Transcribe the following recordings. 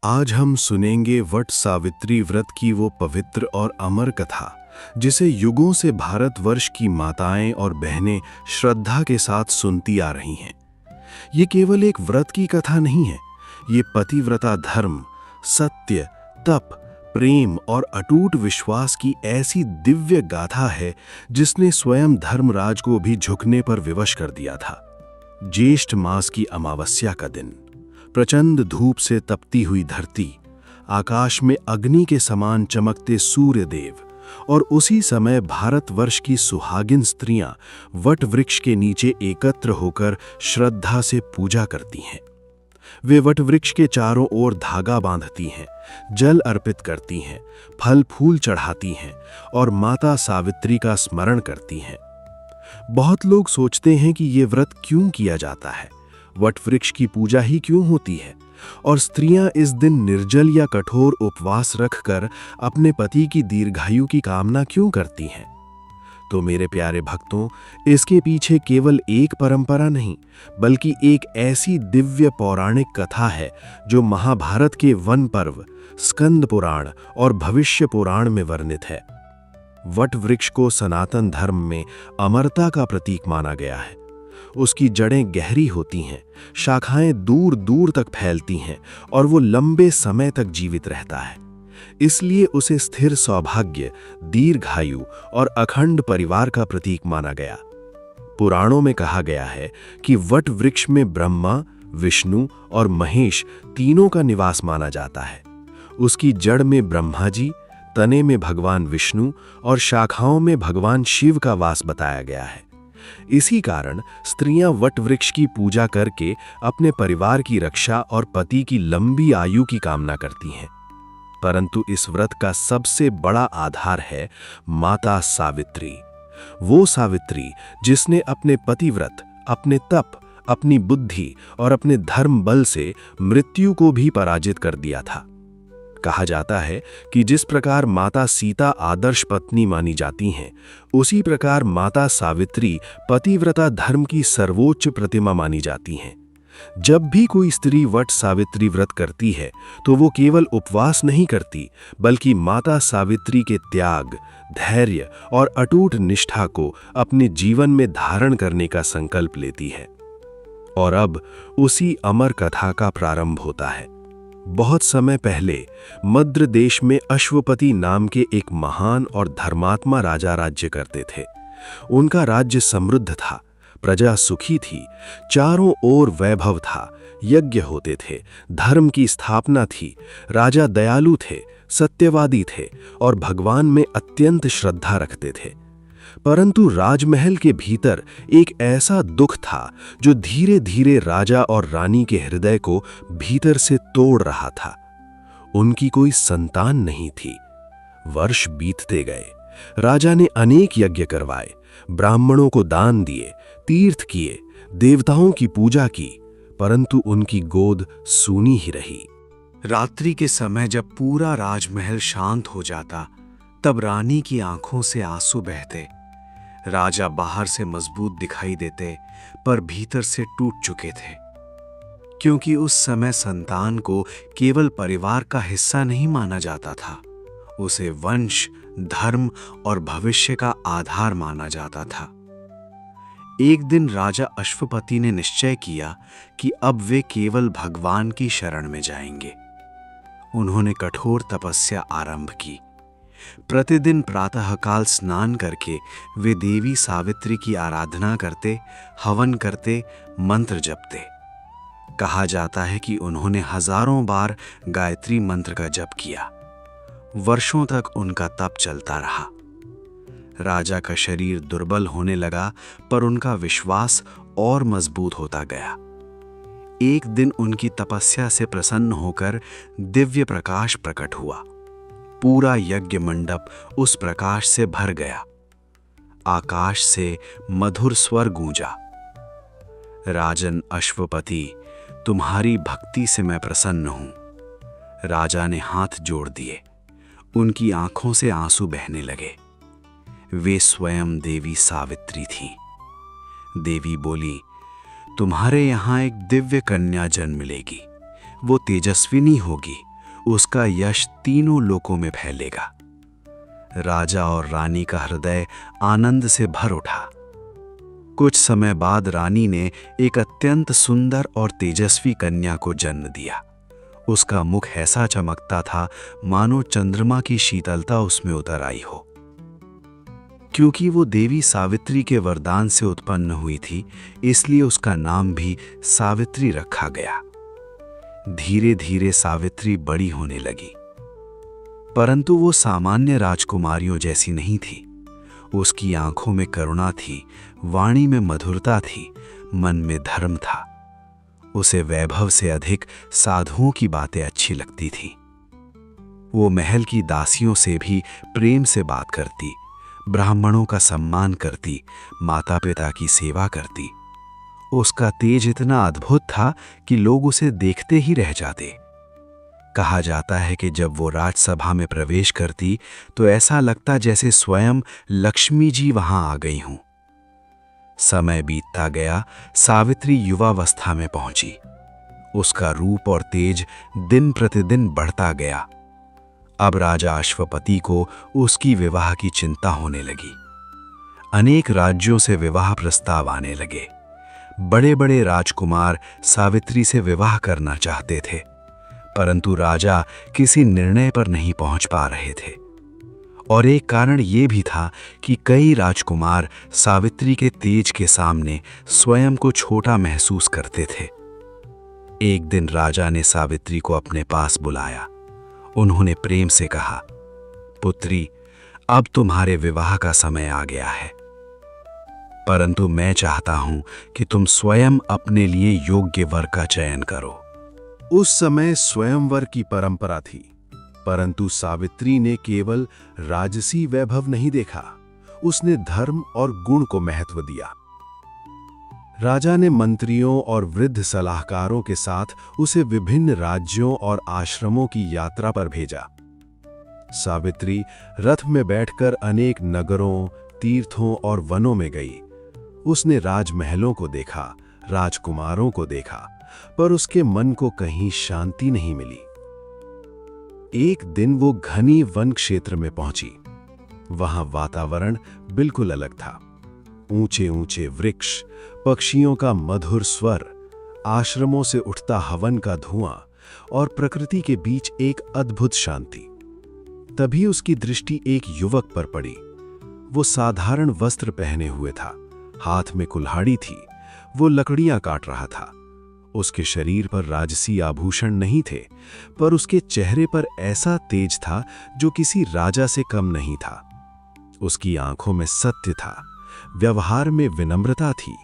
आज हम सुनेंगे वट सावित्री व्रत की वो पवित्र और अमर कथा जिसे युगों से भारतवर्ष की माताएं और बहनें श्रद्धा के साथ सुनती आ रही हैं। ये केवल एक व्रत की कथा नहीं है, ये पतिव्रता धर्म, सत्य, तप, प्रेम और अटूट विश्वास की ऐसी दिव्य गाथा है जिसने स्वयं धर्मराज को भी झुकने पर विवश कर दिया था। ज्येष्ठ मास की अमावस्या का दिन, प्रचंड धूप से तपती हुई धरती, आकाश में अग्नि के समान चमकते सूर्य देव और उसी समय भारतवर्ष की सुहागिन स्त्रियां वट वृक्ष के नीचे एकत्र होकर श्रद्धा से पूजा करती हैं। वे वट वृक्ष के चारों ओर धागा बांधती हैं, जल अर्पित करती हैं, फल फूल चढ़ाती हैं और माता सावित्री का स्मरण करती हैं। बहुत लोग सोचते हैं कि ये व्रत क्यों किया जाता है, वट वृक्ष की पूजा ही क्यों होती है और स्त्रियां इस दिन निर्जल या कठोर उपवास रखकर अपने पति की दीर्घायु की कामना क्यों करती हैं। तो मेरे प्यारे भक्तों, इसके पीछे केवल एक परंपरा नहीं बल्कि एक ऐसी दिव्य पौराणिक कथा है जो महाभारत के वन पर्व, स्कंद पुराण और भविष्य पुराण में वर्णित है। वट वृक्ष को सनातन धर्म में अमरता का प्रतीक माना गया है। उसकी जड़ें गहरी होती हैं, शाखाएं दूर दूर तक फैलती हैं और वो लंबे समय तक जीवित रहता है। इसलिए उसे स्थिर सौभाग्य, दीर्घायु और अखंड परिवार का प्रतीक माना गया। पुराणों में कहा गया है कि वट वृक्ष में ब्रह्मा, विष्णु और महेश तीनों का निवास माना जाता है। उसकी जड़ में ब्रह्मा जी, तने में भगवान विष्णु और शाखाओं में भगवान शिव का वास बताया गया है। इसी कारण स्त्रियां वट वृक्ष की पूजा करके अपने परिवार की रक्षा और पति की लंबी आयु की कामना करती हैं। परंतु इस व्रत का सबसे बड़ा आधार है माता सावित्री। वो सावित्री जिसने अपने पतिव्रत, अपने तप, अपनी बुद्धि और अपने धर्म बल से मृत्यु को भी पराजित कर दिया था। कहा जाता है कि जिस प्रकार माता सीता आदर्श पत्नी मानी जाती हैं, उसी प्रकार माता सावित्री पतिव्रता धर्म की सर्वोच्च प्रतिमा मानी जाती हैं। जब भी कोई स्त्री वट सावित्री व्रत करती है तो वो केवल उपवास नहीं करती बल्कि माता सावित्री के त्याग, धैर्य और अटूट निष्ठा को अपने जीवन में धारण करने का संकल्प लेती है। और अब उसी अमर कथा का प्रारंभ होता है। बहुत समय पहले मद्र देश में अश्वपति नाम के एक महान और धर्मात्मा राजा राज्य करते थे। उनका राज्य समृद्ध था, प्रजा सुखी थी, चारों ओर वैभव था, यज्ञ होते थे, धर्म की स्थापना थी, राजा दयालु थे, सत्यवादी थे और भगवान में अत्यंत श्रद्धा रखते थे। परंतु राजमहल के भीतर एक ऐसा दुख था जो धीरे धीरे राजा और रानी के हृदय को भीतर से तोड़ रहा था। उनकी कोई संतान नहीं थी। वर्ष बीतते गए, राजा ने अनेक यज्ञ करवाए, ब्राह्मणों को दान दिए, तीर्थ किए, देवताओं की पूजा की, परंतु उनकी गोद सूनी ही रही। रात्रि के समय जब पूरा राजमहल शांत हो जाता, तब रानी की आंखों से आंसू बहते। राजा बाहर से मजबूत दिखाई देते पर भीतर से टूट चुके थे, क्योंकि उस समय संतान को केवल परिवार का हिस्सा नहीं माना जाता था, उसे वंश, धर्म और भविष्य का आधार माना जाता था। एक दिन राजा अश्वपति ने निश्चय किया कि अब वे केवल भगवान की शरण में जाएंगे। उन्होंने कठोर तपस्या आरंभ की। प्रतिदिन प्रातःकाल स्नान करके वे देवी सावित्री की आराधना करते, हवन करते, मंत्र जपते। कहा जाता है कि उन्होंने हजारों बार गायत्री मंत्र का जप किया। वर्षों तक उनका तप चलता रहा। राजा का शरीर दुर्बल होने लगा पर उनका विश्वास और मजबूत होता गया। एक दिन उनकी तपस्या से प्रसन्न होकर दिव्य प्रकाश प्रकट हुआ। पूरा यज्ञ मंडप उस प्रकाश से भर गया। आकाश से मधुर स्वर गूंजा, राजन अश्वपति, तुम्हारी भक्ति से मैं प्रसन्न हूं। राजा ने हाथ जोड़ दिए। उनकी आंखों से आंसू बहने लगे। वे स्वयं देवी सावित्री थीं। देवी बोली, तुम्हारे यहां एक दिव्य कन्या जन्म लेगी। वो तेजस्विनी होगी उसका यश तीनों लोकों में फैलेगा। राजा और रानी का हृदय आनंद से भर उठा। कुछ समय बाद रानी ने एक अत्यंत सुंदर और तेजस्वी कन्या को जन्म दिया। उसका मुख ऐसा चमकता था मानो चंद्रमा की शीतलता उसमें उतर आई हो। क्योंकि वो देवी सावित्री के वरदान से उत्पन्न हुई थी, इसलिए उसका नाम भी सावित्री रखा गया। धीरे धीरे सावित्री बड़ी होने लगी, परंतु वो सामान्य राजकुमारियों जैसी नहीं थी। उसकी आंखों में करुणा थी, वाणी में मधुरता थी, मन में धर्म था। उसे वैभव से अधिक साधुओं की बातें अच्छी लगती थी। वो महल की दासियों से भी प्रेम से बात करती, ब्राह्मणों का सम्मान करती, माता पिता की सेवा करती। उसका तेज इतना अद्भुत था कि लोग उसे देखते ही रह जाते। कहा जाता है कि जब वो राजसभा में प्रवेश करती तो ऐसा लगता जैसे स्वयं लक्ष्मी जी वहां आ गई हूं। समय बीतता गया, सावित्री युवावस्था में पहुंची। उसका रूप और तेज दिन प्रतिदिन बढ़ता गया। अब राजा अश्वपति को उसकी विवाह की चिंता होने लगी। अनेक राज्यों से विवाह प्रस्ताव आने लगे। बड़े बड़े राजकुमार सावित्री से विवाह करना चाहते थे, परंतु राजा किसी निर्णय पर नहीं पहुंच पा रहे थे। और एक कारण यह भी था कि कई राजकुमार सावित्री के तेज के सामने स्वयं को छोटा महसूस करते थे। एक दिन राजा ने सावित्री को अपने पास बुलाया। उन्होंने प्रेम से कहा, पुत्री, अब तुम्हारे विवाह का समय आ गया है, परंतु मैं चाहता हूं कि तुम स्वयं अपने लिए योग्य वर का चयन करो। उस समय स्वयंवर की परंपरा थी, परंतु सावित्री ने केवल राजसी वैभव नहीं देखा, उसने धर्म और गुण को महत्व दिया। राजा ने मंत्रियों और वृद्ध सलाहकारों के साथ उसे विभिन्न राज्यों और आश्रमों की यात्रा पर भेजा। सावित्री रथ में बैठकर अनेक नगरों, तीर्थों और वनों में गई। उसने राजमहलों को देखा, राजकुमारों को देखा, पर उसके मन को कहीं शांति नहीं मिली। एक दिन वो घनी वन क्षेत्र में पहुंची। वहां वातावरण बिल्कुल अलग था। ऊंचे ऊंचे वृक्ष, पक्षियों का मधुर स्वर, आश्रमों से उठता हवन का धुआं और प्रकृति के बीच एक अद्भुत शांति। तभी उसकी दृष्टि एक युवक पर पड़ी। वो साधारण वस्त्र पहने हुए था, हाथ में कुल्हाड़ी थी। वो लकड़ियां काट रहा था। उसके शरीर पर राजसी आभूषण नहीं थे, पर उसके चेहरे पर ऐसा तेज था जो किसी राजा से कम नहीं था। उसकी आंखों में सत्य था, व्यवहार में विनम्रता थी।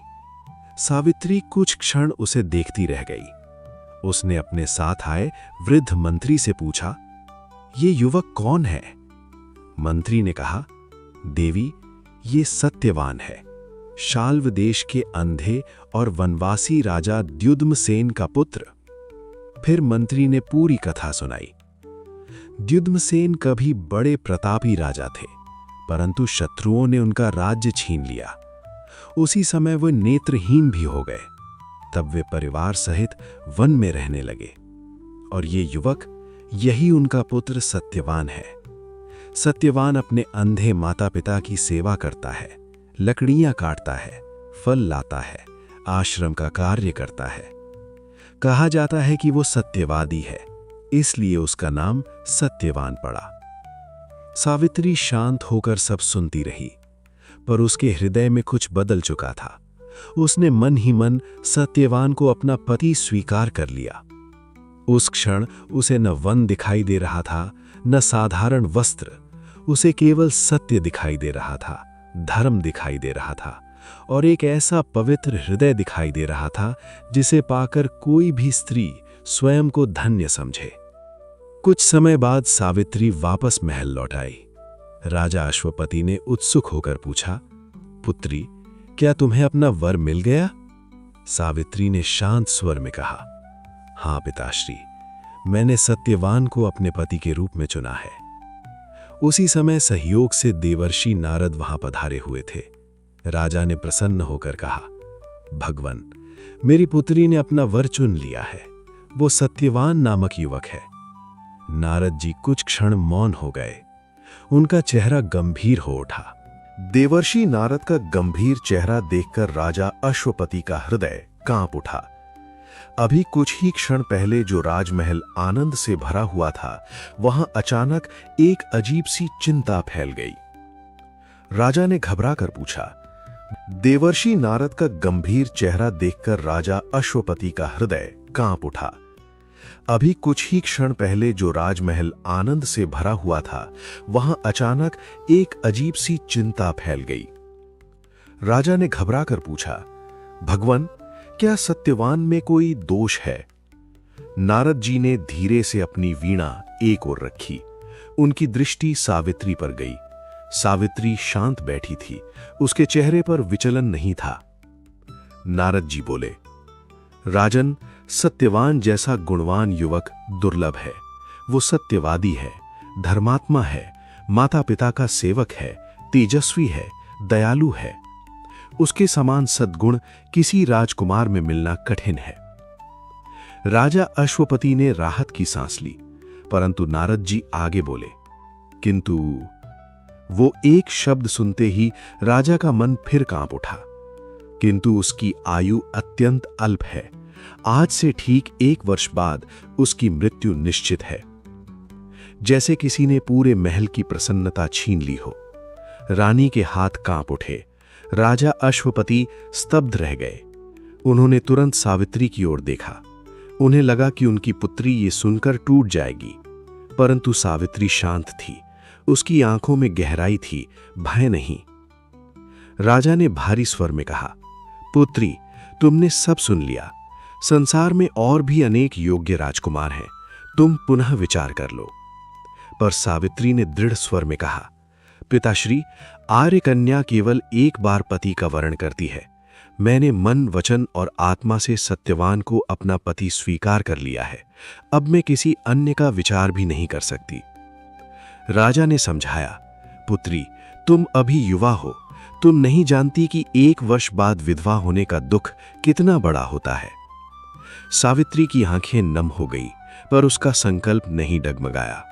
सावित्री कुछ क्षण उसे देखती रह गई। उसने अपने साथ आए वृद्ध मंत्री से पूछा, ये युवक कौन है? मंत्री ने कहा, देवी, ये सत्यवान है, शाल्व देश के अंधे और वनवासी राजा द्युम्नसेन का पुत्र। फिर मंत्री ने पूरी कथा सुनाई। द्युम्नसेन कभी बड़े प्रतापी राजा थे, परंतु शत्रुओं ने उनका राज्य छीन लिया। उसी समय वे नेत्रहीन भी हो गए। तब वे परिवार सहित वन में रहने लगे। और ये युवक, यही उनका पुत्र सत्यवान है। सत्यवान अपने अंधे माता पिता की सेवा करता है, लकड़ियां काटता है, फल लाता है, आश्रम का कार्य करता है। कहा जाता है कि वो सत्यवादी है, इसलिए उसका नाम सत्यवान पड़ा। सावित्री शांत होकर सब सुनती रही, पर उसके हृदय में कुछ बदल चुका था। उसने मन ही मन सत्यवान को अपना पति स्वीकार कर लिया। उस क्षण उसे न वन दिखाई दे रहा था, न साधारण वस्त्र। उसे केवल सत्य दिखाई दे रहा था, धर्म दिखाई दे रहा था, और एक ऐसा पवित्र हृदय दिखाई दे रहा था जिसे पाकर कोई भी स्त्री स्वयं को धन्य समझे। कुछ समय बाद सावित्री वापस महल लौट आई। राजा अश्वपति ने उत्सुक होकर पूछा, पुत्री, क्या तुम्हें अपना वर मिल गया? सावित्री ने शांत स्वर में कहा, हाँ पिताश्री, मैंने सत्यवान को अपने पति के रूप में चुना है। उसी समय सहयोग से देवर्षि नारद वहां पधारे हुए थे। राजा ने प्रसन्न होकर कहा, भगवन, मेरी पुत्री ने अपना वर चुन लिया है। वो सत्यवान नामक युवक है। नारद जी कुछ क्षण मौन हो गए। उनका चेहरा गंभीर हो उठा। देवर्षि नारद का गंभीर चेहरा देखकर राजा अश्वपति का हृदय कांप उठा। अभी कुछ ही क्षण पहले जो राजमहल आनंद से भरा हुआ था, वहां अचानक एक अजीब सी चिंता फैल गई। राजा ने घबरा कर पूछा। देवर्षि नारद का गंभीर चेहरा देखकर राजा अश्वपति का हृदय कांप उठा। अभी कुछ ही क्षण पहले जो राजमहल आनंद से भरा हुआ था, वहां अचानक एक अजीब सी चिंता फैल गई। राजा ने घबरा कर पूछा, भगवान, क्या सत्यवान में कोई दोष है? नारद जी ने धीरे से अपनी वीणा एक ओर रखी। उनकी दृष्टि सावित्री पर गई। सावित्री शांत बैठी थी, उसके चेहरे पर विचलन नहीं था। नारद जी बोले, राजन, सत्यवान जैसा गुणवान युवक दुर्लभ है। वो सत्यवादी है, धर्मात्मा है, माता पिता का सेवक है, तेजस्वी है, दयालु है। उसके समान सद्गुण किसी राजकुमार में मिलना कठिन है। राजा अश्वपति ने राहत की सांस ली, परंतु नारद जी आगे बोले, किंतु वो एक शब्द सुनते ही राजा का मन फिर कांप उठा। किंतु उसकी आयु अत्यंत अल्प है। आज से ठीक 1 वर्ष बाद उसकी मृत्यु निश्चित है। जैसे किसी ने पूरे महल की प्रसन्नता छीन ली हो। रानी के हाथ कांप उठे। राजा अश्वपति स्तब्ध रह गए। उन्होंने तुरंत सावित्री की ओर देखा। उन्हें लगा कि उनकी पुत्री ये सुनकर टूट जाएगी, परंतु सावित्री शांत थी। उसकी आंखों में गहराई थी, भय नहीं। राजा ने भारी स्वर में कहा, पुत्री, तुमने सब सुन लिया। संसार में और भी अनेक योग्य राजकुमार हैं, तुम पुनः विचार कर लो। पर सावित्री ने दृढ़ स्वर में कहा, पिताश्री, आर्य कन्या केवल एक बार पति का वरण करती है। मैंने मन, वचन और आत्मा से सत्यवान को अपना पति स्वीकार कर लिया है। अब मैं किसी अन्य का विचार भी नहीं कर सकती। राजा ने समझाया, पुत्री, तुम अभी युवा हो। तुम नहीं जानती कि 1 वर्ष बाद विधवा होने का दुख कितना बड़ा होता है। सावित्री की आंखें नम हो गई, पर उसका संकल्प नहीं डगमगाया।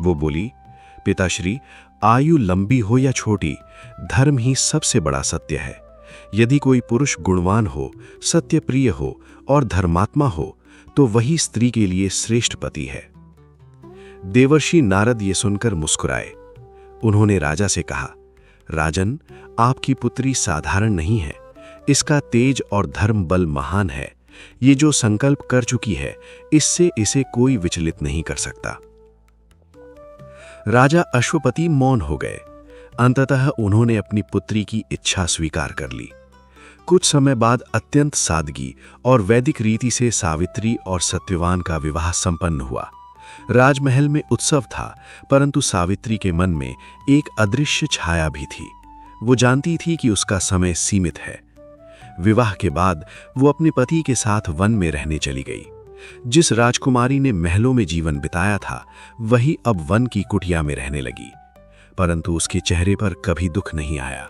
वो बोली, पिताश्री, आयु लंबी हो या छोटी, धर्म ही सबसे बड़ा सत्य है। यदि कोई पुरुष गुणवान हो, सत्यप्रिय हो और धर्मात्मा हो, तो वही स्त्री के लिए श्रेष्ठ पति है। देवर्षि नारद ये सुनकर मुस्कुराए। उन्होंने राजा से कहा, राजन, आपकी पुत्री साधारण नहीं है। इसका तेज और धर्म बल महान है। ये जो संकल्प कर चुकी है, इससे इसे कोई विचलित नहीं कर सकता। राजा अश्वपति मौन हो गए। अंततः उन्होंने अपनी पुत्री की इच्छा स्वीकार कर ली। कुछ समय बाद अत्यंत सादगी और वैदिक रीति से सावित्री और सत्यवान का विवाह संपन्न हुआ। राजमहल में उत्सव था, परंतु सावित्री के मन में एक अदृश्य छाया भी थी। वो जानती थी कि उसका समय सीमित है। विवाह के बाद वो अपने पति के साथ वन में रहने चली गई। जिस राजकुमारी ने महलों में जीवन बिताया था, वही अब वन की कुटिया में रहने लगी। परंतु उसके चेहरे पर कभी दुख नहीं आया।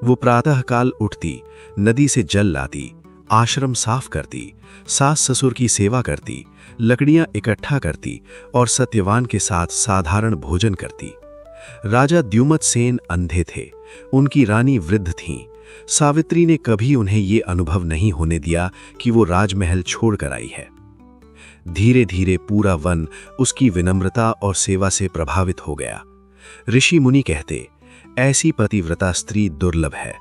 वो प्रातःकाल उठती, नदी से जल लाती, आश्रम साफ करती, सास ससुर की सेवा करती, लकड़ियां इकट्ठा करती और सत्यवान के साथ साधारण भोजन करती। राजा द्युमत सेन अंधे थे, उनकी रानी वृद्ध थीं। सावित्री ने कभी उन्हें ये अनुभव नहीं होने दिया कि वो राजमहल छोड़कर आई है। धीरे धीरे पूरा वन उसकी विनम्रता और सेवा से प्रभावित हो गया। ऋषि मुनि कहते, ऐसी पतिव्रता स्त्री दुर्लभ है।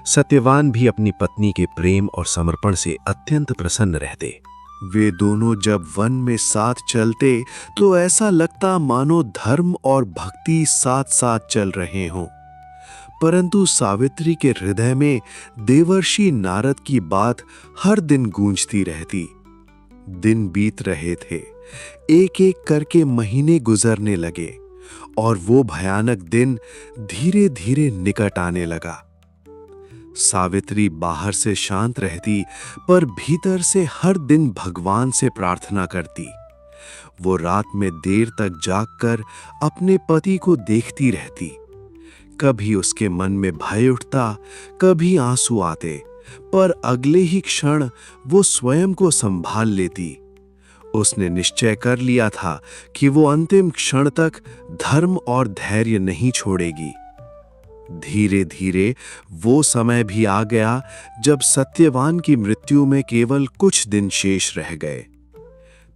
सत्यवान भी अपनी पत्नी के प्रेम और समर्पण से अत्यंत प्रसन्न रहते। वे दोनों जब वन में साथ चलते तो ऐसा लगता मानो धर्म और भक्ति साथ साथ चल रहे हों। परंतु सावित्री के हृदय में देवर्षि नारद की बात हर दिन गूंजती रहती। दिन बीत रहे थे, एक एक करके महीने गुजरने लगे और वो भयानक दिन धीरे धीरे निकट आने लगा। सावित्री बाहर से शांत रहती, पर भीतर से हर दिन भगवान से प्रार्थना करती। वो रात में देर तक जागकर अपने पति को देखती रहती। कभी उसके मन में भय उठता, कभी आंसू आते, पर अगले ही क्षण वो स्वयं को संभाल लेती। उसने निश्चय कर लिया था कि वो अंतिम क्षण तक धर्म और धैर्य नहीं छोड़ेगी। धीरे धीरे वो समय भी आ गया जब सत्यवान की मृत्यु में केवल कुछ दिन शेष रह गए।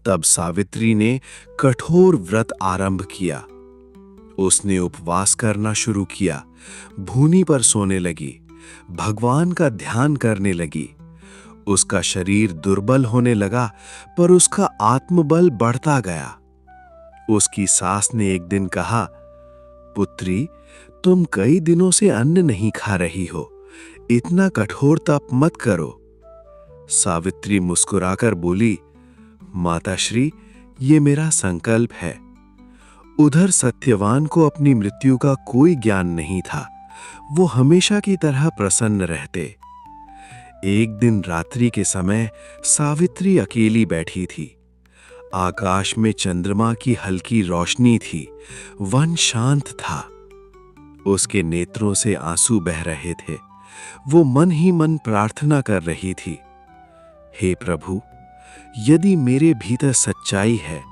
तब सावित्री ने कठोर व्रत आरंभ किया। उसने उपवास करना शुरू किया, भूमि पर सोने लगी, भगवान का ध्यान करने लगी। उसका शरीर दुर्बल होने लगा, पर उसका आत्मबल बढ़ता गया। उसकी सास ने एक दिन कहा, पुत्री, तुम कई दिनों से अन्न नहीं खा रही हो, इतना कठोर तप मत करो। सावित्री मुस्कुराकर बोली, माताश्री, ये मेरा संकल्प है। उधर सत्यवान को अपनी मृत्यु का कोई ज्ञान नहीं था। वो हमेशा की तरह प्रसन्न रहते। एक दिन रात्रि के समय सावित्री अकेली बैठी थी। आकाश में चंद्रमा की हल्की रोशनी थी। वन शांत था। उसके नेत्रों से आंसू बह रहे थे। वो मन ही मन प्रार्थना कर रही थी, हे प्रभु, यदि मेरे भीतर सच्चाई है,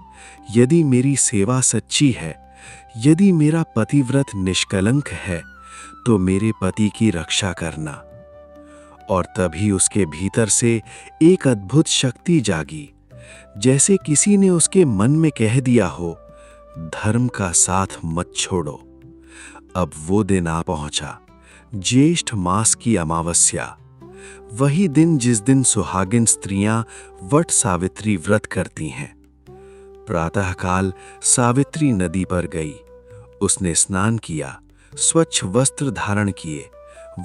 यदि मेरी सेवा सच्ची है, यदि मेरा पतिव्रत निष्कलंक है, तो मेरे पति की रक्षा करना। और तभी उसके भीतर से एक अद्भुत शक्ति जागी, जैसे किसी ने उसके मन में कह दिया हो, धर्म का साथ मत छोड़ो। अब वो दिन आ पहुंचा, ज्येष्ठ मास की अमावस्या, वही दिन जिस दिन सुहागिन स्त्रियां वट सावित्री व्रत करती हैं। प्रातःकाल सावित्री नदी पर गई। उसने स्नान किया, स्वच्छ वस्त्र धारण किए,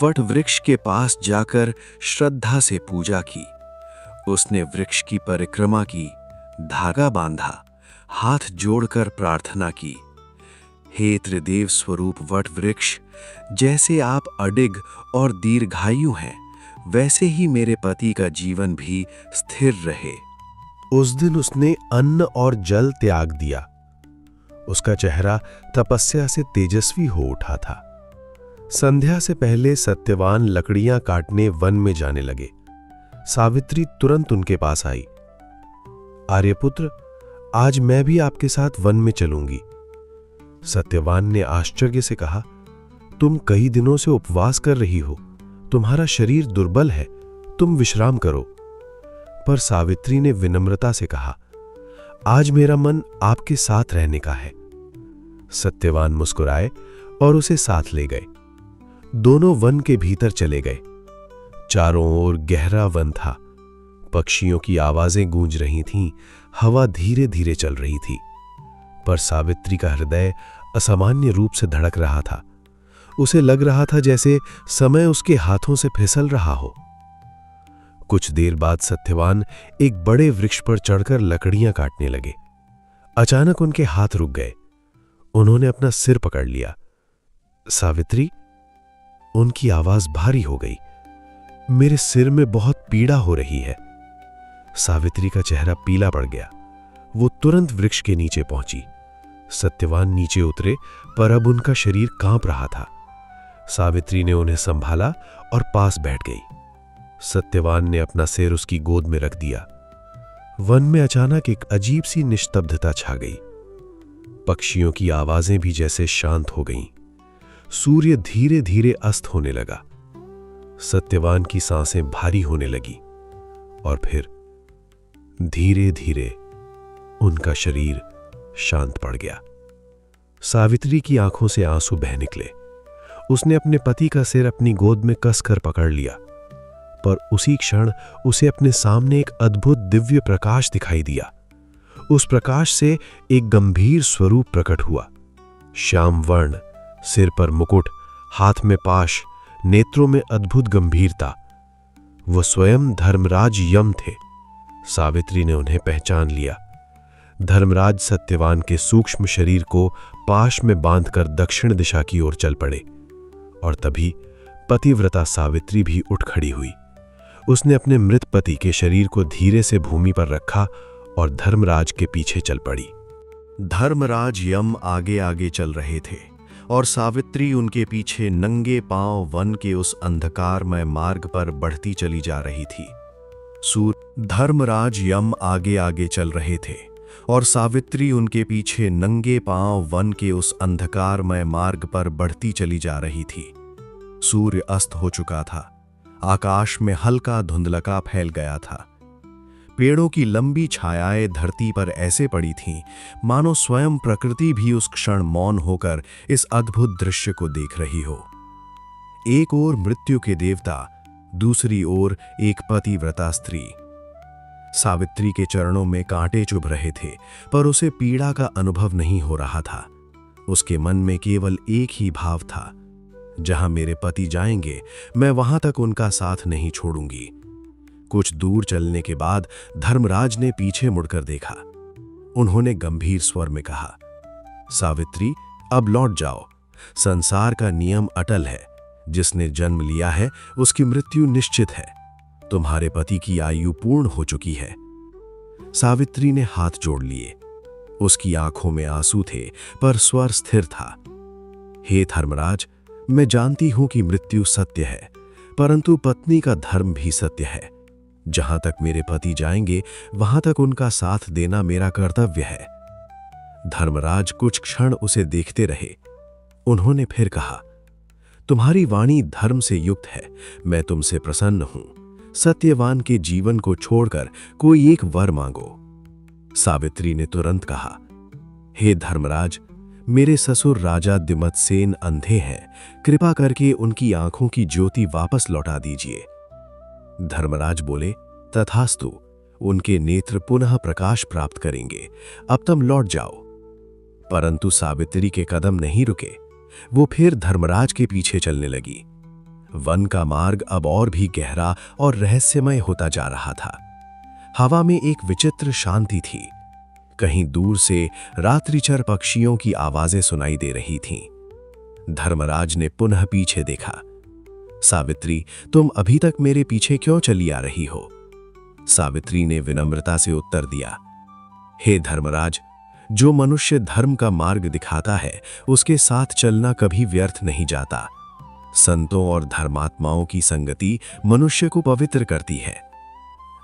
वट वृक्ष के पास जाकर श्रद्धा से पूजा की। उसने वृक्ष की परिक्रमा की, धागा बांधा, हाथ जोड़कर प्रार्थना की, हे त्रिदेव स्वरूप वट वृक्ष, जैसे आप अडिग और दीर्घायु हैं, वैसे ही मेरे पति का जीवन भी स्थिर रहे। उस दिन उसने अन्न और जल त्याग दिया। उसका चेहरा तपस्या से तेजस्वी हो उठा था। संध्या से पहले सत्यवान लकड़ियां काटने वन में जाने लगे। सावित्री तुरंत उनके पास आई। आर्यपुत्र, आज मैं भी आपके साथ वन में चलूंगी। सत्यवान ने आश्चर्य से कहा, तुम कई दिनों से उपवास कर रही हो, तुम्हारा शरीर दुर्बल है, तुम विश्राम करो। पर सावित्री ने विनम्रता से कहा, आज मेरा मन आपके साथ रहने का है। सत्यवान मुस्कुराए और उसे साथ ले गए। दोनों वन के भीतर चले गए। चारों ओर गहरा वन था। पक्षियों की आवाजें गूंज रही थीं, हवा धीरे धीरे चल रही थी। पर सावित्री का हृदय असामान्य रूप से धड़क रहा था। उसे लग रहा था जैसे समय उसके हाथों से फिसल रहा हो। कुछ देर बाद सत्यवान एक बड़े वृक्ष पर चढ़कर लकड़ियां काटने लगे। अचानक उनके हाथ रुक गए। उन्होंने अपना सिर पकड़ लिया। सावित्री, उनकी आवाज भारी हो गई, मेरे सिर में बहुत पीड़ा हो रही है। सावित्री का चेहरा पीला पड़ गया। वो तुरंत वृक्ष के नीचे पहुंची। सत्यवान नीचे उतरे, पर अब उनका शरीर कांप रहा था। सावित्री ने उन्हें संभाला और पास बैठ गई। सत्यवान ने अपना सिर उसकी गोद में रख दिया। वन में अचानक एक अजीब सी निस्तब्धता छा गई। पक्षियों की आवाजें भी जैसे शांत हो गईं। सूर्य धीरे धीरे अस्त होने लगा। सत्यवान की सांसें भारी होने लगी और फिर धीरे धीरे उनका शरीर शांत पड़ गया। सावित्री की आंखों से आंसू बह निकले। उसने अपने पति का सिर अपनी गोद में कसकर पकड़ लिया, पर उसी क्षण उसे अपने सामने एक अद्भुत दिव्य प्रकाश दिखाई दिया। उस प्रकाश से एक गंभीर स्वरूप प्रकट हुआ। श्याम वर्ण, सिर पर मुकुट, हाथ में पाश, नेत्रों में अद्भुत गंभीरता। वो स्वयं धर्मराज यम थे। सावित्री ने उन्हें पहचान लिया। धर्मराज सत्यवान के सूक्ष्म शरीर को पाश में बांधकर दक्षिण दिशा की ओर चल पड़े। और तभी पतिव्रता सावित्री भी उठ खड़ी हुई। उसने अपने मृत पति के शरीर को धीरे से भूमि पर रखा और धर्मराज के पीछे चल पड़ी। धर्मराज यम आगे आगे चल रहे थे और सावित्री उनके पीछे नंगे पांव वन के उस अंधकारमय मार्ग पर बढ़ती चली जा रही थी। धर्मराज यम आगे आगे चल रहे थे और सावित्री उनके पीछे नंगे पांव वन के उस अंधकारमय मार्ग पर बढ़ती चली जा रही थी। सूर्य अस्त हो चुका था। आकाश में हल्का धुंधलका फैल गया था। पेड़ों की लंबी छायाएं धरती पर ऐसे पड़ी थीं मानो स्वयं प्रकृति भी उस क्षण मौन होकर इस अद्भुत दृश्य को देख रही हो। एक ओर मृत्यु के देवता, दूसरी ओर एक पतिव्रता स्त्री। सावित्री के चरणों में कांटे चुभ रहे थे, पर उसे पीड़ा का अनुभव नहीं हो रहा था। उसके मन में केवल एक ही भाव था, जहां मेरे पति जाएंगे मैं वहां तक उनका साथ नहीं छोड़ूंगी। कुछ दूर चलने के बाद धर्मराज ने पीछे मुड़कर देखा। उन्होंने गंभीर स्वर में कहा, सावित्री, अब लौट जाओ। संसार का नियम अटल है। जिसने जन्म लिया है उसकी मृत्यु निश्चित है। तुम्हारे पति की आयु पूर्ण हो चुकी है। सावित्री ने हाथ जोड़ लिए। उसकी आंखों में आंसू थे, पर स्वर स्थिर था। हे धर्मराज, मैं जानती हूं कि मृत्यु सत्य है, परंतु पत्नी का धर्म भी सत्य है। जहां तक मेरे पति जाएंगे वहां तक उनका साथ देना मेरा कर्तव्य है। धर्मराज कुछ क्षण उसे देखते रहे। उन्होंने फिर कहा, तुम्हारी वाणी धर्म से युक्त है। मैं तुमसे प्रसन्न हूं। सत्यवान के जीवन को छोड़कर कोई एक वर मांगो। सावित्री ने तुरंत कहा, हे धर्मराज, मेरे ससुर राजा द्युमत्सेन अंधे हैं। कृपा करके उनकी आंखों की ज्योति वापस लौटा दीजिए। धर्मराज बोले, तथास्तु। उनके नेत्र पुनः प्रकाश प्राप्त करेंगे। अब तुम लौट जाओ। परंतु सावित्री के कदम नहीं रुके। वो फिर धर्मराज के पीछे चलने लगी। वन का मार्ग अब और भी गहरा और रहस्यमय होता जा रहा था। हवा में एक विचित्र शांति थी। कहीं दूर से रात्रिचर पक्षियों की आवाजें सुनाई दे रही थीं। धर्मराज ने पुनः पीछे देखा। सावित्री, तुम अभी तक मेरे पीछे क्यों चली आ रही हो? सावित्री ने विनम्रता से उत्तर दिया, हे धर्मराज, जो मनुष्य धर्म का मार्ग दिखाता है उसके साथ चलना कभी व्यर्थ नहीं जाता। संतों और धर्मात्माओं की संगति मनुष्य को पवित्र करती है।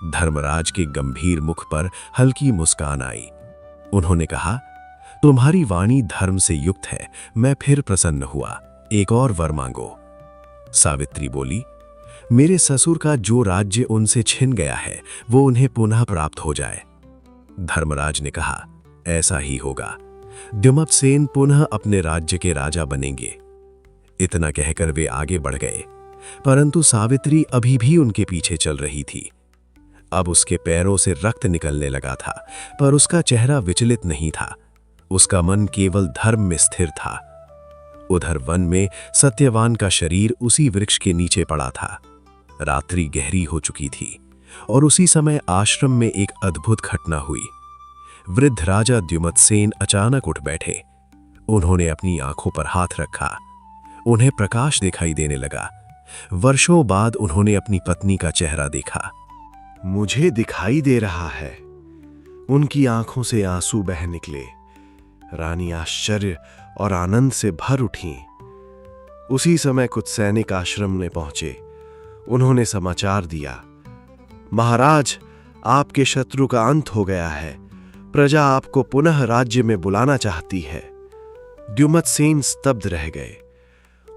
धर्मराज के गंभीर मुख पर हल्की मुस्कान आई। उन्होंने कहा, तुम्हारी वाणी धर्म से युक्त है। मैं फिर प्रसन्न हुआ। एक और वर मांगो। सावित्री बोली, मेरे ससुर का जो राज्य उनसे छिन गया है वो उन्हें पुनः प्राप्त हो जाए। धर्मराज ने कहा, ऐसा ही होगा। द्युमत्सेन पुनः अपने राज्य के राजा बनेंगे। इतना कहकर वे आगे बढ़ गए, परंतु सावित्री अभी भी उनके पीछे चल रही थी। अब उसके पैरों से रक्त निकलने लगा था, पर उसका चेहरा विचलित नहीं था। उसका मन केवल धर्म में स्थिर था। उधर वन में सत्यवान का शरीर उसी वृक्ष के नीचे पड़ा था। रात्रि गहरी हो चुकी थी और उसी समय आश्रम में एक अद्भुत घटना हुई। वृद्ध राजा द्युमत्सेन अचानक उठ बैठे। उन्होंने अपनी आंखों पर हाथ रखा। उन्हें प्रकाश दिखाई देने लगा। वर्षों बाद उन्होंने अपनी पत्नी का चेहरा देखा। मुझे दिखाई दे रहा है। उनकी आंखों से आंसू बह निकले। रानी आश्चर्य और आनंद से भर उठी। उसी समय कुछ सैनिक आश्रम में पहुंचे। उन्होंने समाचार दिया, महाराज, आपके शत्रु का अंत हो गया है। प्रजा आपको पुनः राज्य में बुलाना चाहती है। द्युमत्सेन स्तब्ध रह गए।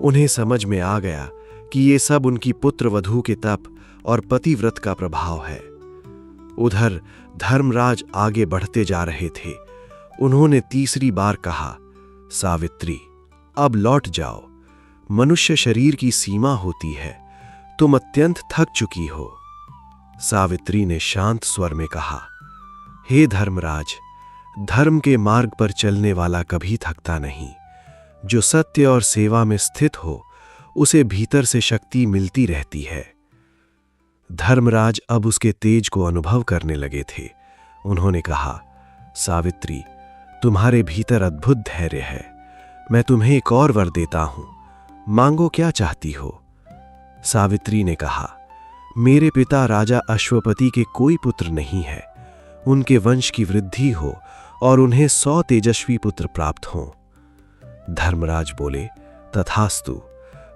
उन्हें समझ में आ गया कि ये सब उनकी पुत्र वधू के तप और पतिव्रत का प्रभाव है। उधर धर्मराज आगे बढ़ते जा रहे थे। उन्होंने तीसरी बार कहा, सावित्री, अब लौट जाओ। मनुष्य शरीर की सीमा होती है। तुम अत्यंत थक चुकी हो। सावित्री ने शांत स्वर में कहा, हे धर्मराज, धर्म के मार्ग पर चलने वाला कभी थकता नहीं। जो सत्य और सेवा में स्थित हो उसे भीतर से शक्ति मिलती रहती है। धर्मराज अब उसके तेज को अनुभव करने लगे थे। उन्होंने कहा, सावित्री, तुम्हारे भीतर अद्भुत धैर्य है। मैं तुम्हें एक और वर देता हूं। मांगो, क्या चाहती हो? सावित्री ने कहा, मेरे पिता राजा अश्वपति के कोई पुत्र नहीं है। उनके वंश की वृद्धि हो और उन्हें 100 तेजस्वी पुत्र प्राप्त हों। धर्मराज बोले, तथास्तु।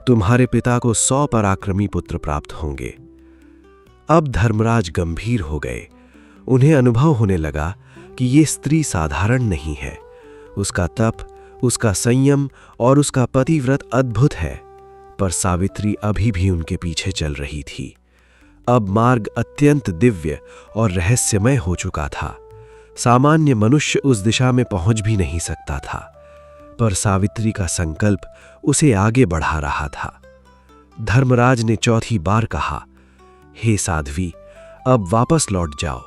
तुम्हारे पिता को 100 पराक्रमी पुत्र प्राप्त होंगे। अब धर्मराज गंभीर हो गए। उन्हें अनुभव होने लगा कि ये स्त्री साधारण नहीं है। उसका तप, उसका संयम और उसका पतिव्रत अद्भुत है। पर सावित्री अभी भी उनके पीछे चल रही थी। अब मार्ग अत्यंत दिव्य और रहस्यमय हो चुका था। सामान्य मनुष्य उस दिशा में पहुंच भी नहीं सकता था, पर सावित्री का संकल्प उसे आगे बढ़ा रहा था। धर्मराज ने चौथी बार कहा, हे साध्वी, अब वापस लौट जाओ।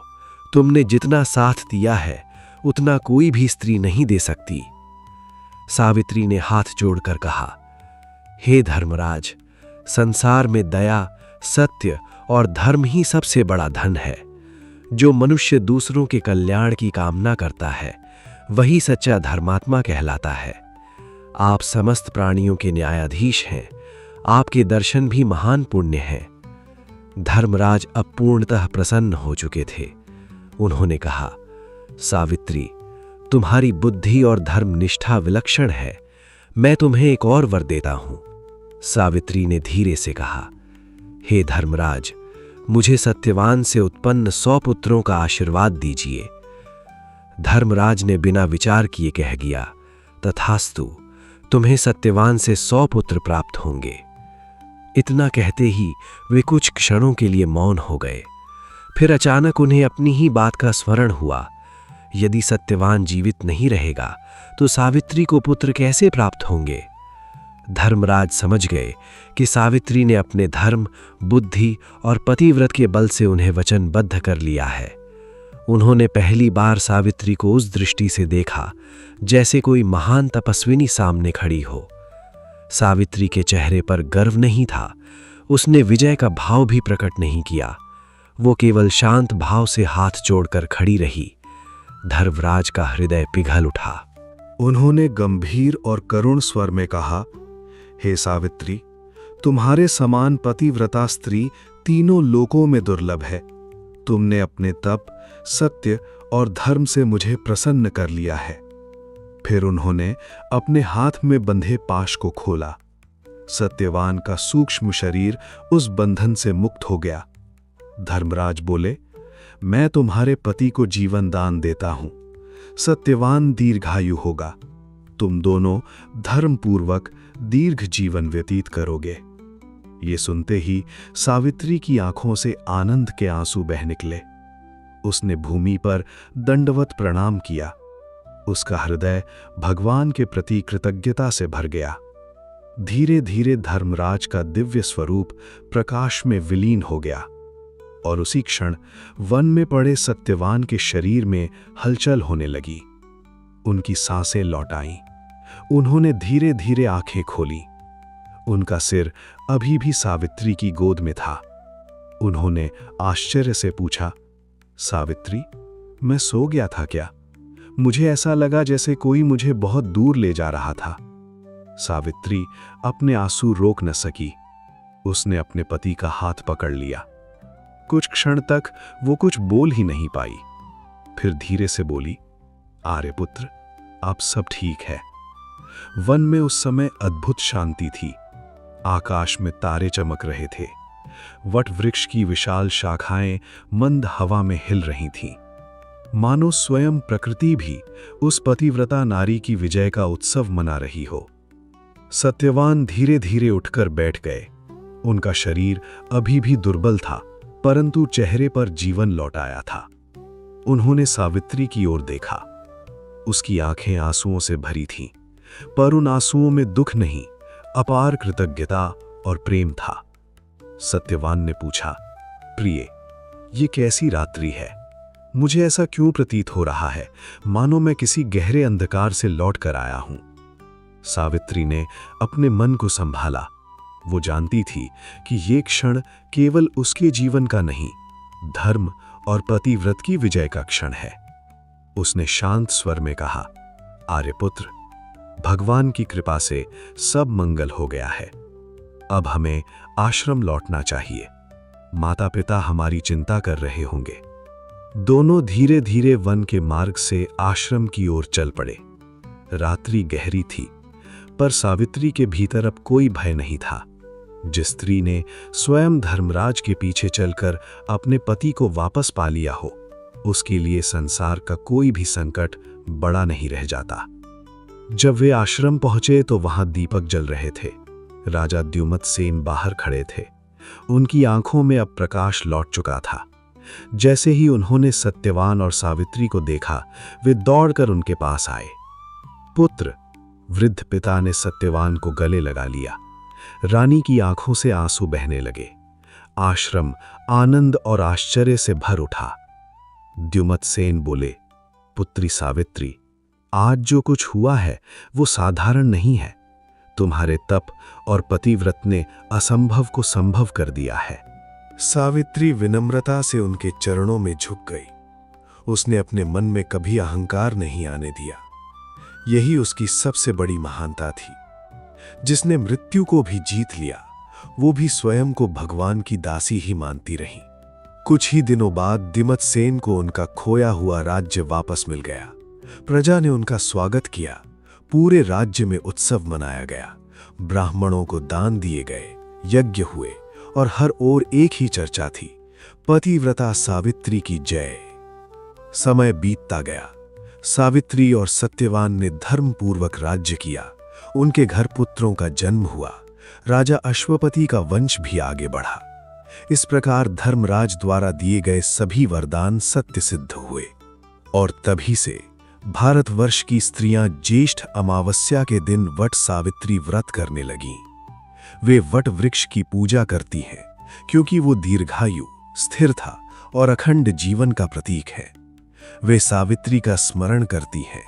तुमने जितना साथ दिया है उतना कोई भी स्त्री नहीं दे सकती। सावित्री ने हाथ जोड़कर कहा, हे धर्मराज, संसार में दया, सत्य और धर्म ही सबसे बड़ा धन है। जो मनुष्य दूसरों के कल्याण की कामना करता है वही सच्चा धर्मात्मा कहलाता है। आप समस्त प्राणियों के न्यायाधीश हैं। आपके दर्शन भी महान पुण्य हैं। धर्मराज अब पूर्णतः प्रसन्न हो चुके थे। उन्होंने कहा, सावित्री, तुम्हारी बुद्धि और धर्मनिष्ठा विलक्षण है। मैं तुम्हें एक और वर देता हूं। सावित्री ने धीरे से कहा, हे धर्मराज, मुझे सत्यवान से उत्पन्न 100 पुत्रों का आशीर्वाद दीजिए। धर्मराज ने बिना विचार किए कह दिया, तथास्तु, तुम्हें सत्यवान से 100 पुत्र प्राप्त होंगे। इतना कहते ही वे कुछ क्षणों के लिए मौन हो गए। फिर अचानक उन्हें अपनी ही बात का स्मरण हुआ। यदि सत्यवान जीवित नहीं रहेगा तो सावित्री को पुत्र कैसे प्राप्त होंगे? धर्मराज समझ गए कि सावित्री ने अपने धर्म, बुद्धि और पतिव्रत के बल से उन्हें वचनबद्ध कर लिया है। उन्होंने पहली बार सावित्री को उस दृष्टि से देखा जैसे कोई महान तपस्विनी सामने खड़ी हो। सावित्री के चेहरे पर गर्व नहीं था। उसने विजय का भाव भी प्रकट नहीं किया। वो केवल शांत भाव से हाथ जोड़कर खड़ी रही। धर्मराज का हृदय पिघल उठा। उन्होंने गंभीर और करुण स्वर में कहा, हे सावित्री, तुम्हारे समान पतिव्रता स्त्री तीनों लोकों में दुर्लभ है। तुमने अपने तप, सत्य और धर्म से मुझे प्रसन्न कर लिया है। फिर उन्होंने अपने हाथ में बंधे पाश को खोला। सत्यवान का सूक्ष्म शरीर उस बंधन से मुक्त हो गया। धर्मराज बोले, मैं तुम्हारे पति को जीवन दान देता हूं। सत्यवान दीर्घायु होगा। तुम दोनों धर्मपूर्वक दीर्घ जीवन व्यतीत करोगे। ये सुनते ही सावित्री की आंखों से आनंद के आंसू बह निकले। उसने भूमि पर दंडवत प्रणाम किया। उसका हृदय भगवान के प्रति कृतज्ञता से भर गया। धीरे धीरे धर्मराज का दिव्य स्वरूप प्रकाश में विलीन हो गया और उसी क्षण वन में पड़े सत्यवान के शरीर में हलचल होने लगी। उनकी सांसें लौट आईं। उन्होंने धीरे धीरे आंखें खोली। उनका सिर अभी भी सावित्री की गोद में था। उन्होंने आश्चर्य से पूछा, सावित्री, मैं सो गया था क्या? मुझे ऐसा लगा जैसे कोई मुझे बहुत दूर ले जा रहा था। सावित्री अपने आंसू रोक न सकी। उसने अपने पति का हाथ पकड़ लिया। कुछ क्षण तक वो कुछ बोल ही नहीं पाई। फिर धीरे से बोली, आर्यपुत्र, अब सब ठीक है। वन में उस समय अद्भुत शांति थी। आकाश में तारे चमक रहे थे। वट वृक्ष की विशाल शाखाएं मंद हवा में हिल रही थीं। मानो स्वयं प्रकृति भी उस पतिव्रता नारी की विजय का उत्सव मना रही हो। सत्यवान धीरे धीरे उठकर बैठ गए। उनका शरीर अभी भी दुर्बल था, परंतु चेहरे पर जीवन लौट आया था। उन्होंने सावित्री की ओर देखा। उसकी आंखें आंसुओं से भरी थीं, पर उन आंसुओं में दुख नहीं, अपार कृतज्ञता और प्रेम था। सत्यवान ने पूछा, प्रिय, ये कैसी रात्रि है? मुझे ऐसा क्यों प्रतीत हो रहा है मानो मैं किसी गहरे अंधकार से लौट कर आया हूं। सावित्री ने अपने मन को संभाला। वो जानती थी कि ये क्षण केवल उसके जीवन का नहीं, धर्म और पतिव्रत की विजय का क्षण है। उसने शांत स्वर में कहा, आर्यपुत्र, भगवान की कृपा से सब मंगल हो गया है। अब हमें आश्रम लौटना चाहिए। माता पिता हमारी चिंता कर रहे होंगे। दोनों धीरे धीरे वन के मार्ग से आश्रम की ओर चल पड़े। रात्रि गहरी थी, पर सावित्री के भीतर अब कोई भय नहीं था। जिस स्त्री ने स्वयं धर्मराज के पीछे चलकर अपने पति को वापस पा लिया हो, उसके लिए संसार का कोई भी संकट बड़ा नहीं रह जाता। जब वे आश्रम पहुंचे तो वहां दीपक जल रहे थे। राजा द्युमत सेन बाहर खड़े थे। उनकी आंखों में अब प्रकाश लौट चुका था। जैसे ही उन्होंने सत्यवान और सावित्री को देखा, वे दौड़कर उनके पास आए। पुत्र, वृद्ध पिता ने सत्यवान को गले लगा लिया। रानी की आंखों से आंसू बहने लगे। आश्रम आनंद और आश्चर्य से भर उठा। द्युमत सेन बोले, पुत्री सावित्री, आज जो कुछ हुआ है वो साधारण नहीं है। तुम्हारे तप और पतिव्रत ने असंभव को संभव कर दिया है। सावित्री विनम्रता से उनके चरणों में झुक गई। उसने अपने मन में कभी अहंकार नहीं आने दिया। यही उसकी सबसे बड़ी महानता थी। जिसने मृत्यु को भी जीत लिया, वो भी स्वयं को भगवान की दासी ही मानती रही। कुछ ही दिनों बाद द्युमत सेन को उनका खोया हुआ राज्य वापस मिल गया। प्रजा ने उनका स्वागत किया। पूरे राज्य में उत्सव मनाया गया। ब्राह्मणों को दान दिए गए, यज्ञ हुए और हर ओर एक ही चर्चा थी, पतिव्रता सावित्री की जय। समय बीतता गया। सावित्री और सत्यवान ने धर्मपूर्वक राज्य किया। उनके घर पुत्रों का जन्म हुआ। राजा अश्वपति का वंश भी आगे बढ़ा। इस प्रकार धर्मराज द्वारा दिए गए सभी वरदान सत्य सिद्ध हुए। और तभी से भारतवर्ष की स्त्रियां ज्येष्ठ अमावस्या के दिन वट सावित्री व्रत करने लगीं। वे वट वृक्ष की पूजा करती हैं क्योंकि वो दीर्घायु, स्थिरता और अखंड जीवन का प्रतीक है। वे सावित्री का स्मरण करती हैं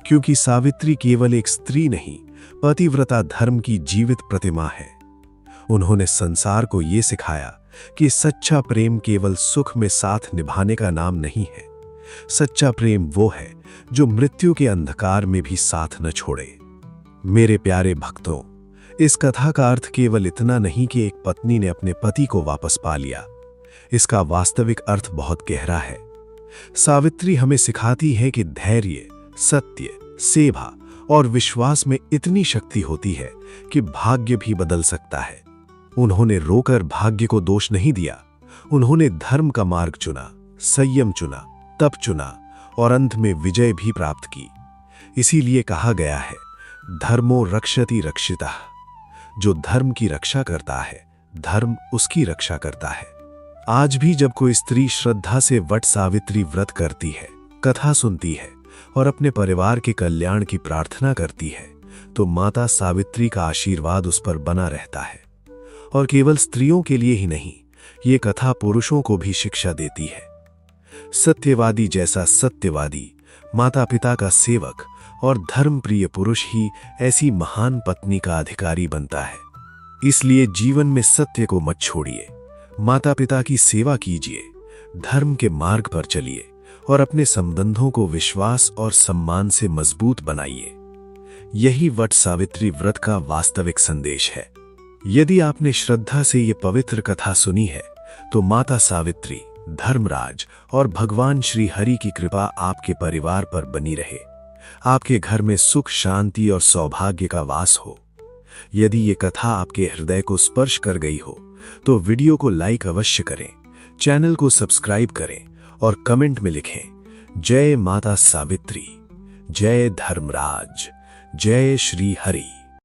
क्योंकि सावित्री केवल एक स्त्री नहीं, पतिव्रता धर्म की जीवित प्रतिमा है। उन्होंने संसार को ये सिखाया कि सच्चा प्रेम केवल सुख में साथ निभाने का नाम नहीं है। सच्चा प्रेम वो है जो मृत्यु के अंधकार में भी साथ न छोड़े। मेरे प्यारे भक्तों, इस कथा का अर्थ केवल इतना नहीं कि एक पत्नी ने अपने पति को वापस पा लिया। इसका वास्तविक अर्थ बहुत गहरा है। सावित्री हमें सिखाती है कि धैर्य, सत्य, सेवा और विश्वास में इतनी शक्ति होती है कि भाग्य भी बदल सकता है। उन्होंने रोकर भाग्य को दोष नहीं दिया। उन्होंने धर्म का मार्ग चुना, संयम चुना, तप चुना और अंत में विजय भी प्राप्त की। इसीलिए कहा गया है, धर्मो रक्षति रक्षितः। जो धर्म की रक्षा करता है, धर्म उसकी रक्षा करता है। आज भी जब कोई स्त्री श्रद्धा से वट सावित्री व्रत करती है, कथा सुनती है और अपने परिवार के कल्याण की प्रार्थना करती है, तो माता सावित्री का आशीर्वाद उस पर बना रहता है। और केवल स्त्रियों के लिए ही नहीं, ये कथा पुरुषों को भी शिक्षा देती है। सत्यवादी जैसा सत्यवादी, माता पिता का सेवक और धर्मप्रिय पुरुष ही ऐसी महान पत्नी का अधिकारी बनता है। इसलिए जीवन में सत्य को मत छोड़िए, माता पिता की सेवा कीजिए, धर्म के मार्ग पर चलिए और अपने संबंधों को विश्वास और सम्मान से मजबूत बनाइए। यही वट सावित्री व्रत का वास्तविक संदेश है। यदि आपने श्रद्धा से ये पवित्र कथा सुनी है, तो माता सावित्री, धर्मराज और भगवान श्री हरि की कृपा आपके परिवार पर बनी रहे। आपके घर में सुख, शांति और सौभाग्य का वास हो। यदि ये कथा आपके हृदय को स्पर्श कर गई हो, तो वीडियो को लाइक अवश्य करें, चैनल को सब्सक्राइब करें और कमेंट में लिखें, जय माता सावित्री, जय धर्मराज, जय श्री हरि।